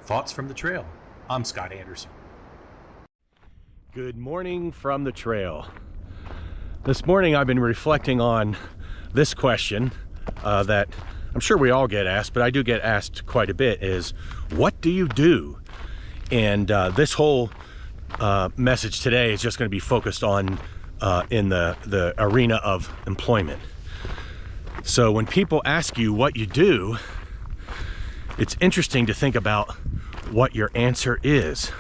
Thoughts from the Trail. I'm Scott Anderson. Good morning from the trail. This morning I've been reflecting on this question that I'm sure we all get asked, but I do get asked quite a bit, is what do you do? And this whole message today is just going to be focused on in the arena of employment. So when people ask you what you do, it's interesting to think about what your answer is,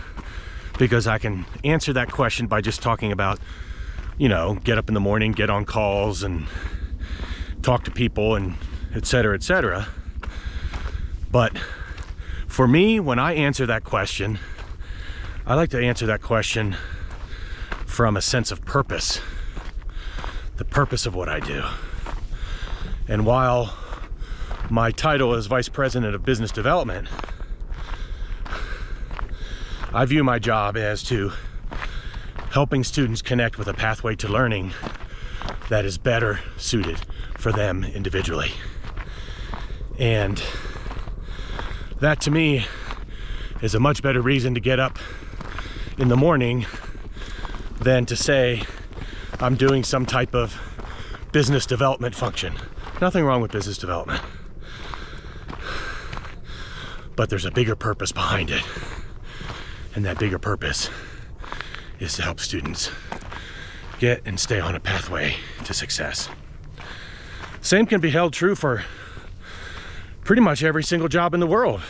because I can answer that question by just talking about, you know, get up in the morning, get on calls and talk to people and et cetera, et cetera. But for me, when I answer that question, I like to answer that question from a sense of purpose, the purpose of what I do. And while my title is Vice President of Business Development, I view my job as to helping students connect with a pathway to learning that is better suited for them individually. And that to me is a much better reason to get up in the morning than to say I'm doing some type of business development function. Nothing wrong with business development, but there's a bigger purpose behind it. And that bigger purpose is to help students get and stay on a pathway to success. Same can be held true for pretty much every single job in the world.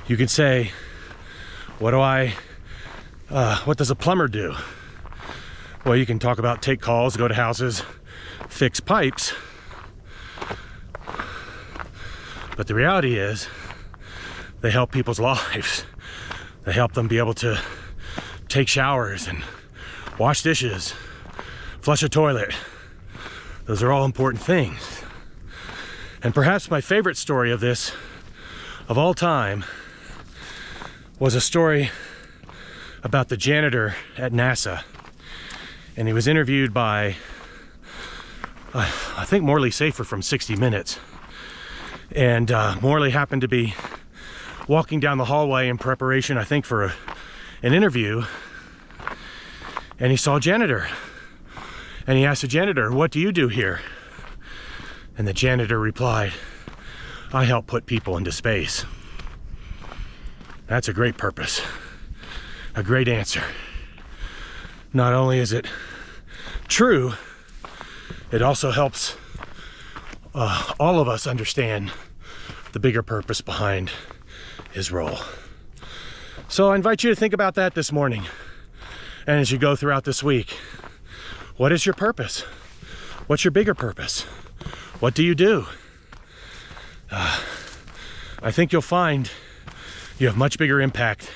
You can say, what does a plumber do? Well, you can talk about take calls, go to houses, fix pipes. But the reality is, they help people's lives. They help them be able to take showers and wash dishes, flush a toilet. Those are all important things. And perhaps my favorite story of this, of all time, was a story about the janitor at NASA. And he was interviewed by, I think, Morley Safer from 60 Minutes. And Morley happened to be walking down the hallway in preparation, I think, for an interview, and he saw a janitor. And he asked the janitor, "What do you do here?" And the janitor replied, "I help put people into space." That's a great purpose, a great answer. Not only is it true, it also helps all of us understand the bigger purpose behind his role. So I invite you to think about that this morning, and as you go throughout this week. What is your purpose? What's your bigger purpose? What do you do? I think you'll find you have much bigger impact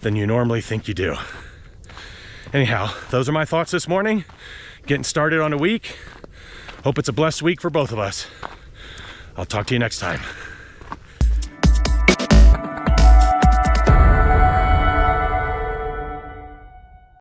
than you normally think you do. Anyhow, those are my thoughts this morning. Getting started on a week. Hope it's a blessed week for both of us. I'll talk to you next time.